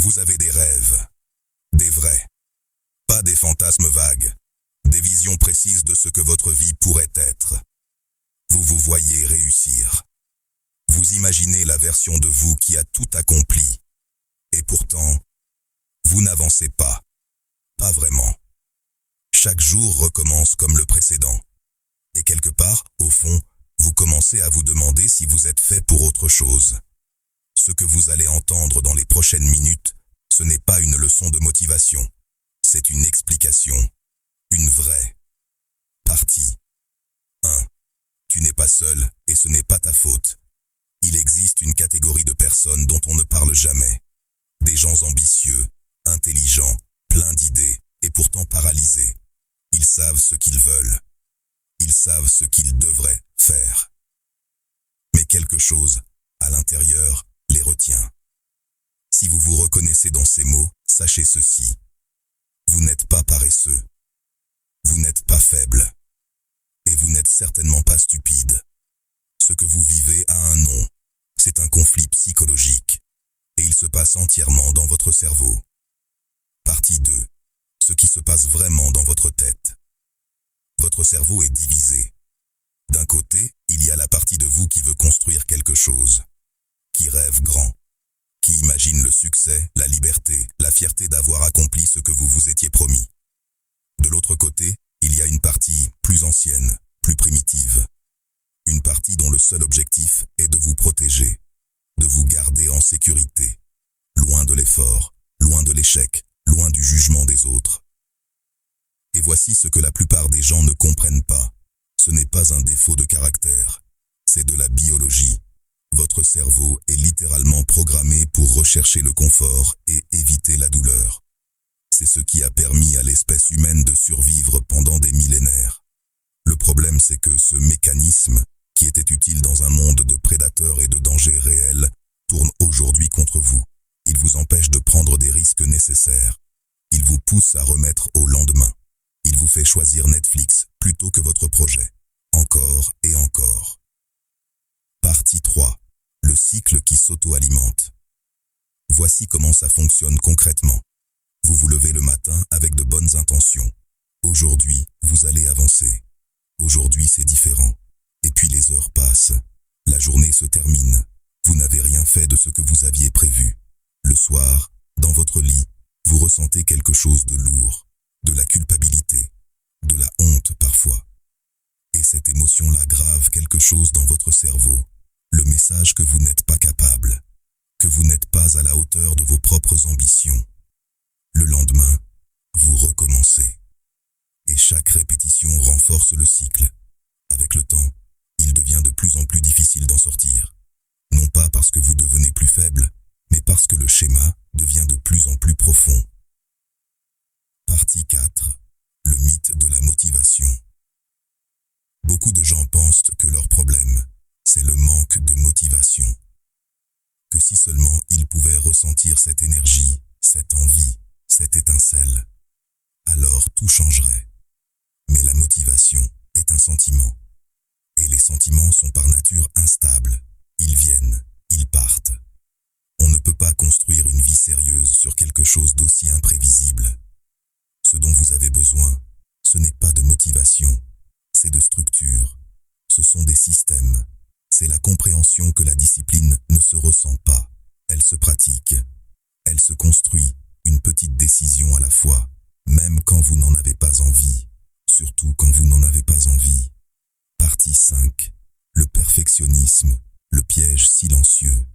Vous avez des rêves, des vrais, pas des fantasmes vagues, des visions précises de ce que votre vie pourrait être. Vous vous voyez réussir. Vous imaginez la version de vous qui a tout accompli. Et pourtant, vous n'avancez pas. Pas vraiment. Chaque jour recommence comme le précédent. Et quelque part, au fond, vous commencez à vous demander si vous êtes fait pour autre chose. Ce que vous allez entendre dans les prochaines minutes, ce n'est pas une leçon de motivation. C'est une explication. Une vraie. Partie 1. Tu n'es pas seul, et ce n'est pas ta faute. Il existe une catégorie de personnes dont on ne parle jamais. Des gens ambitieux, intelligents, pleins d'idées, et pourtant paralysés. Ils savent ce qu'ils veulent. Ils savent ce qu'ils devraient faire. Mais quelque chose, à l'intérieur, les retient. Si vous vous reconnaissez dans ces mots, sachez ceci. Vous n'êtes pas paresseux. Vous n'êtes pas faible. Et vous n'êtes certainement pas stupide. Ce que vous vivez a un nom. C'est un conflit psychologique. Et il se passe entièrement dans votre cerveau. Partie 2. Ce qui se passe vraiment dans votre tête. Votre cerveau est divisé. D'un côté, il y a la partie de vous qui veut construire quelque chose, qui rêve grand, qui imagine le succès, la liberté, la fierté d'avoir accompli ce que vous vous étiez promis. De l'autre côté, il y a une partie plus ancienne, plus primitive. Une partie dont le seul objectif est de vous protéger, de vous garder en sécurité, loin de l'effort, loin de l'échec, loin du jugement des autres. Et voici ce que la plupart des gens ne comprennent pas. Ce n'est pas un défaut de caractère, c'est de la biologie. Votre cerveau est littéralement programmé pour rechercher le confort et éviter la douleur. C'est ce qui a permis à l'espèce humaine de survivre pendant des millénaires. Le problème, c'est que ce mécanisme, qui était utile dans un monde de prédateurs et de dangers réels, tourne aujourd'hui contre vous. Il vous empêche de prendre des risques nécessaires. Il vous pousse à remettre au lendemain. Il vous fait choisir Netflix plutôt que votre projet. Encore et encore. Partie 3. Le cycle qui s'auto-alimente. Voici comment ça fonctionne concrètement. Vous vous levez le matin avec de bonnes intentions. Aujourd'hui, vous allez avancer. Aujourd'hui, c'est différent. Et puis les heures passent. La journée se termine. Vous n'avez rien fait de ce que vous aviez prévu. Le soir, dans votre lit, vous ressentez quelque chose de lourd, de la culpabilité, de la honte parfois. Et cette émotion-là grave quelque chose dans votre cerveau, le message que vous n'êtes pas capable, que vous n'êtes pas à la hauteur de vos propres ambitions. Le lendemain, vous recommencez. Et chaque répétition renforce le cycle. Avec le temps, il devient de plus en plus difficile d'en sortir. Non pas parce que vous devenez plus faible, mais parce que le schéma devient de plus en plus profond. Partie 4. Le mythe de la motivation. Beaucoup de gens pensent que leur problème, c'est le manque de motivation. Que si seulement ils pouvaient ressentir cette énergie, cette envie, cette étincelle, alors tout changerait. Mais la motivation est un sentiment. Et les sentiments sont par nature instables. Ils viennent, ils partent. On ne peut pas construire une vie sérieuse sur quelque chose d'aussi imprévisible. Ce dont vous avez besoin, ce n'est pas de motivation, c'est de structure. Ce sont des systèmes. C'est la compréhension que la discipline ne se ressent pas. Elle se pratique. Elle se construit, une petite décision à la fois, même quand vous n'en avez pas envie. Surtout quand vous n'en avez pas envie. Partie 5. Le perfectionnisme, le piège silencieux.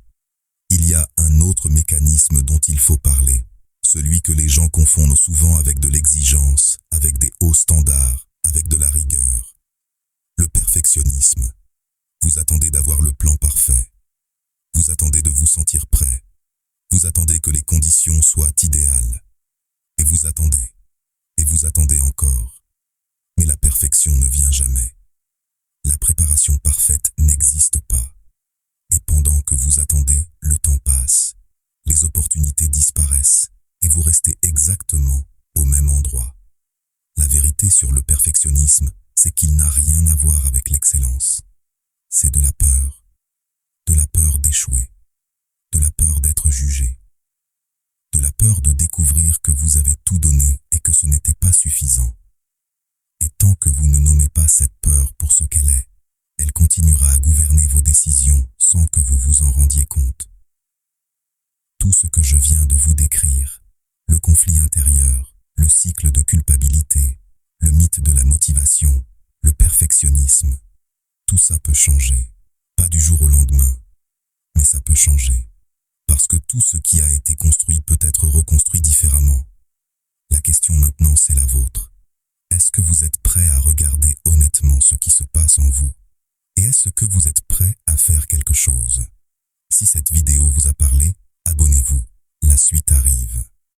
Il y a un autre mécanisme dont il faut parler. Celui que les gens confondent souvent avec de l'exigence, avec des hauts standards, avec de la rigueur. Le perfectionnisme. Vous attendez d'avoir le plan parfait. Vous attendez de vous sentir prêt. Vous attendez que les conditions soient idéales. Et vous attendez encore. Mais la perfection ne vient jamais. La préparation parfaite n'existe pas. Et pendant que vous attendez, le temps passe. Les opportunités disparaissent et vous restez exactement au même endroit. La vérité sur le perfectionnisme, c'est qu'il n'a rien à voir avec l'excellence. C'est de la peur d'échouer, de la peur d'être jugé, de ce que je viens de vous décrire, le conflit intérieur, le cycle de culpabilité, le mythe de la motivation, le perfectionnisme, tout ça peut changer, pas du jour au lendemain, mais ça peut changer, parce que tout ce qui a été construit peut être reconstruit différemment. La question maintenant, c'est la vôtre. Est-ce que vous êtes prêt à regarder honnêtement ce qui se passe en vous? Et est-ce que vous êtes prêt à faire quelque chose? Si cette vidéo vous a parlé, abonnez-vous, la suite arrive.